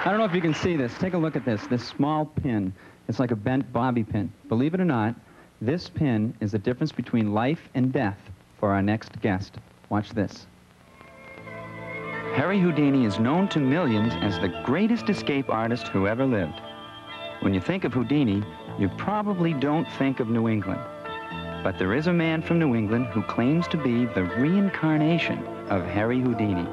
I don't know if you can see this. Take a look at this small pin. It's like a bent bobby pin. Believe it or not, this pin is the difference between life and death for our next guest. Watch this. Harry Houdini is known to millions as the greatest escape artist who ever lived. When you think of Houdini, you probably don't think of New England. But there is a man from New England who claims to be the reincarnation of Harry Houdini.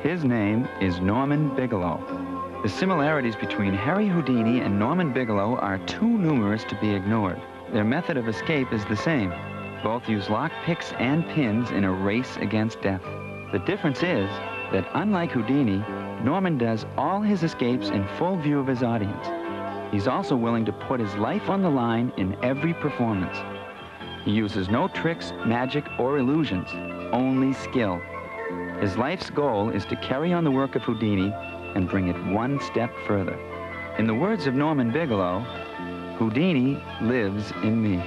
His name is Norman Bigelow. The similarities between Harry Houdini and Norman Bigelow are too numerous to be ignored. Their method of escape is the same. Both use lock picks and pins in a race against death. The difference is that unlike Houdini, Norman does all his escapes in full view of his audience. He's also willing to put his life on the line in every performance. He uses no tricks, magic, or illusions, only skill. His life's goal is to carry on the work of Houdini and bring it one step further. In the words of Norman Bigelow, Houdini lives in me.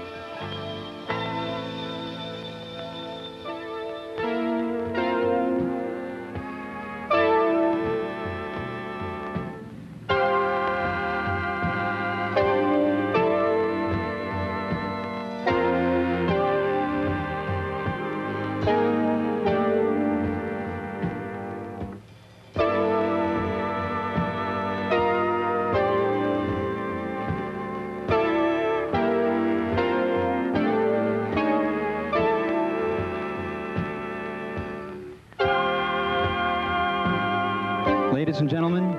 Ladies and gentlemen,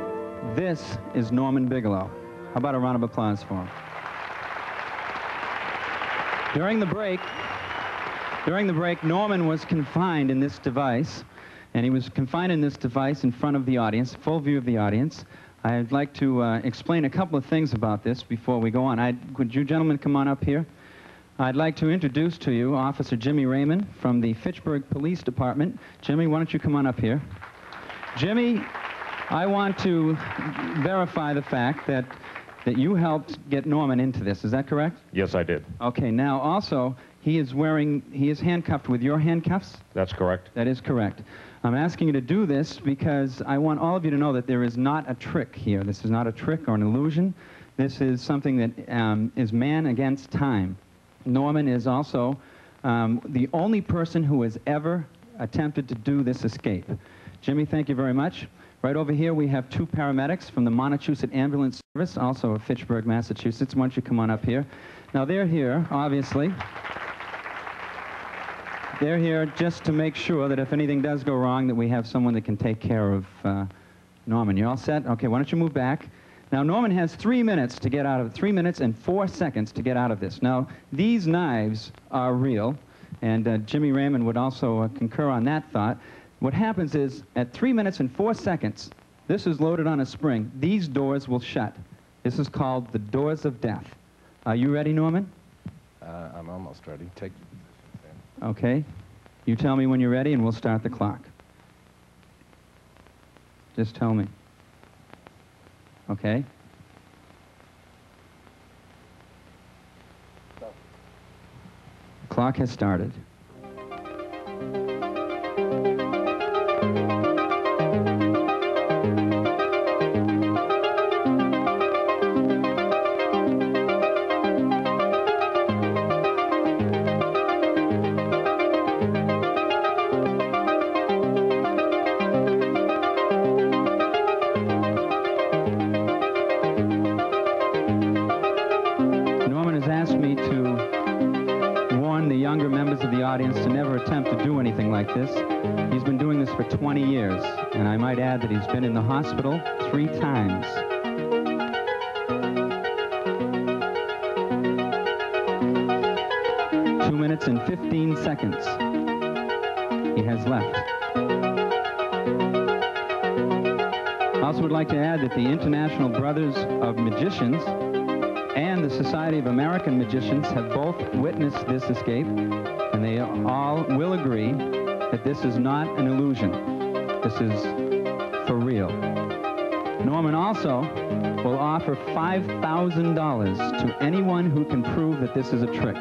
this is Norman Bigelow. How about a round of applause for him? During the break, Norman was confined in this device, and he was confined in this device in front of the audience, full view of the audience. I'd like to explain a couple of things about this before we go on. Could you gentlemen come on up here? I'd like to introduce to you Officer Jimmy Raymond from the Fitchburg Police Department. Jimmy, why don't you come on up here? Jimmy, I want to verify the fact that you helped get Norman into this. Is that correct? Yes, I did. Okay, now also, he is handcuffed with your handcuffs? That's correct. That is correct. I'm asking you to do this because I want all of you to know that there is not a trick here. This is not a trick or an illusion. This is something that is man against time. Norman is also the only person who has ever attempted to do this escape. Jimmy, thank you very much. Right over here, we have two paramedics from the Montechusett Ambulance Service, also of Fitchburg, Massachusetts. Why don't you come on up here? Now, they're here, obviously. They're here just to make sure that if anything does go wrong, that we have someone that can take care of Norman. You all set? Okay, why don't you move back? Now, Norman has 3 minutes to get out of it, 3 minutes and 4 seconds to get out of this. Now, these knives are real, and Jimmy Raymond would also concur on that thought. What happens is, at 3 minutes and 4 seconds, this is loaded on a spring. These doors will shut. This is called the doors of death. Are you ready, Norman? I'm almost ready. Take your position, Sam. Okay. You tell me when you're ready, and we'll start the clock. Just tell me. Okay. The clock has started. To never attempt to do anything like this. He's been doing this for 20 years, and I might add that he's been in the hospital 3 times. Two minutes and 15 seconds he has left. I also would like to add that the International Brothers of Magicians and the Society of American Magicians have both witnessed this escape, and they all will agree that this is not an illusion. This is for real. Norman also will offer $5,000 to anyone who can prove that this is a trick.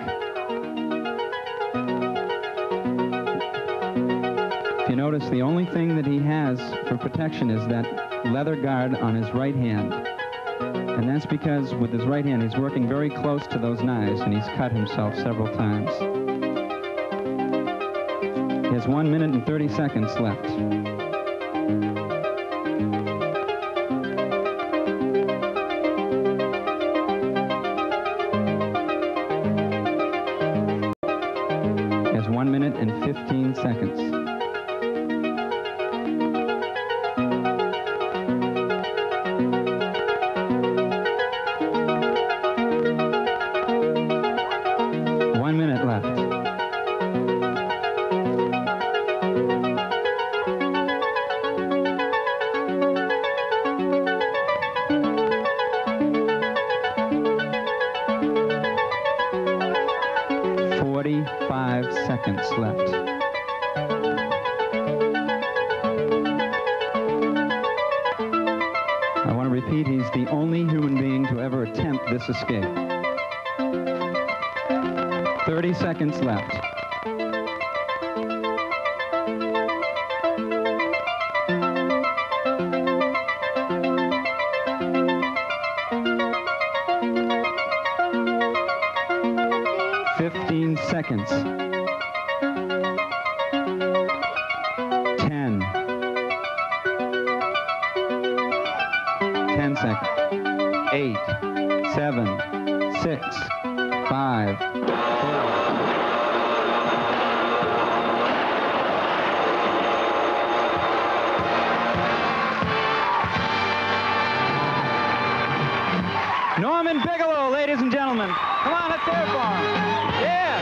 If you notice, the only thing that he has for protection is that leather guard on his right hand. And that's because with his right hand, he's working very close to those knives, and he's cut himself several times. He has 1 minute and 30 seconds left. He has 1 minute and 15 seconds. Seconds left. I want to repeat, he's the only human being to ever attempt this escape. 30 seconds left. Seconds. 10. 10 seconds. 8, 7, 6, 5, 4. Norman Bigelow, ladies and gentlemen. Come on, let's hear it for him. Yeah.